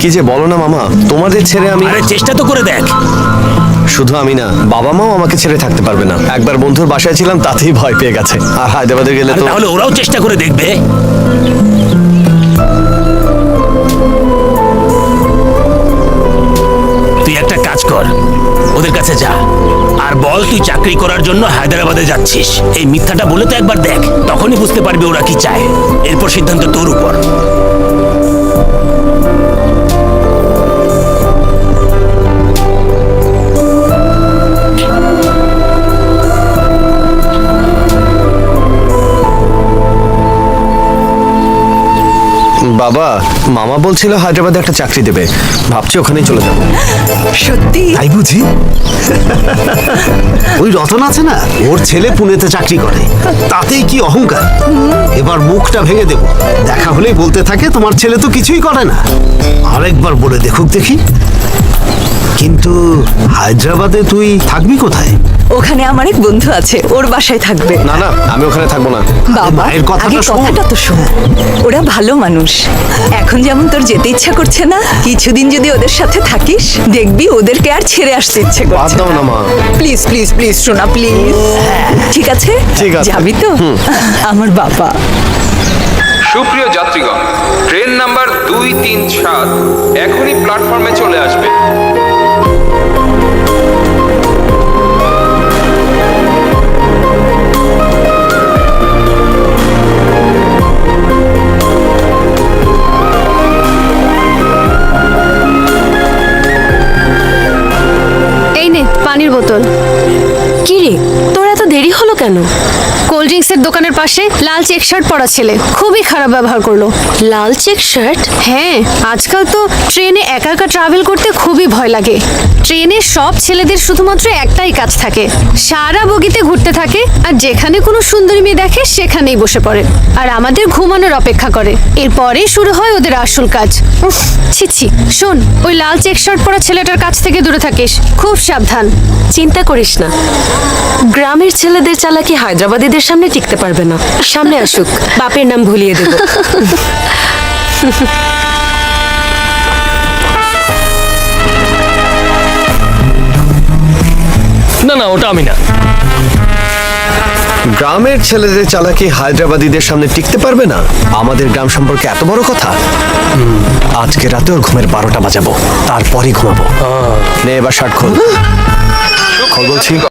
কি যে বলো না মামা, তোমাদের ছেড়ে আমি। আরে চেষ্টা তো করে দেখ। শুধু আমি না, বাবা মাও আমাকে ছেড়ে থাকতে পারবে না। একবার বন্ধুর বাসায় ছিলাম, তাতেই ভয় পেয়ে গেছে। আর হায়দ্রাবাদে গেলে তো। তাহলে ওরাও চেষ্টা করে দেখবে। তুই একটা কাজ কর, ওদের কাছে যা আর বল তুই চাকরি করার জন্য হায়দ্রাবাদে যাচ্ছিস। এই মিথ্যাটা বলে তো একবার দেখ, তখনই বুঝতে পারবি ওরা কি চায়। এরপর সিদ্ধান্ত তোর উপর। বাবা, মামা বলছিল হায়দ্রাবাদে একটা চাকরি দেবে, ভাবছি ওখানেই চলে যাবো। সত্যি? তাই বুঝি? ওই রতন আছে না, ওর ছেলে পুনেতে চাকরি করে, তাতেই কি অহংকার। এবার মুখটা ভেঙে দেব, দেখা হলেই বলতে থাকে তোমার ছেলে তো কিছুই করে না। আরেকবার বলে দেখুক দেখি। কিন্তু হায়দ্রাবাদে তুই থাকবি কোথায়? ওখানে আমার এক বন্ধু আছে, ওর বাসায় থাকবে। না না, আমি ওখানে থাকবো না। বাবা, মায়ের কথাটা আগে শোন। কথাটা তো শোন। ওরা ভালো মানুষ। এখন যেমন তোর যেতে ইচ্ছা করছে না, কিছুদিন যদি ওদের সাথে থাকিস, দেখবি ওদেরকে আর ছেড়ে আসতে ইচ্ছে বাদ করছে দাও না মা। প্লিজ প্লিজ প্লিজ শোনা, প্লিজ। ঠিক আছে? ঠিক আছে। যাবি তো? আমার বাবা। সুপ্রিয় যাত্রীগণ, ট্রেন নাম্বার 237 এখনই প্ল্যাটফর্মে চলে আসবে। এই নে পানির বোতল। কি রে, তোর এত দেরি হলো কেন? কোল্ড ড্রিঙ্কসের দোকানের পাশে লাল চেক শার্ট পরা ছেলে খুবই খারাপ ব্যবহার করলো। লাল চেক শার্ট? হ্যাঁ, আজকাল তো ট্রেনে একা একা ট্রাভেল করতে খুবই ভয় লাগে। ট্রেনে সব ছেলেদের শুধুমাত্র একটাই কাজ থাকে, সারা বগিতে ঘুরতে থাকে আর যেখানে কোনো সুন্দরী মেয়ে দেখে সেখানেই বসে পড়ে আর আমাদের ঘুমানোর অপেক্ষা করে। এরপরেই শুরু হয় ওদের আসল কাজ। উফ, ছি ছি। শোন, ওই লাল চেক শার্ট পরা ছেলেটার কাছ থেকে দূরে থাকিস, খুব সাবধান। চিন্তা করিস না, গ্রামের ছেলেদের চালাকি হায়দ্রাবাদীদের সামনে টিকতে পারবে না। সামনে আসুক, বাপের নাম ভুলিয়ে দেব। না না, ওটা আমি না। গ্রামের ছেলেদের চালাকি হায়দ্রাবাদীদের সামনে টিকতে পারবে না? আমাদের গ্রাম সম্পর্কে এত বড় কথা? আজকে রাতে ওর ঘুমের 12টা বাজাবো, তারপরই ঘুমাবো। নে এবার শার্ট খোল। খোল বলছি।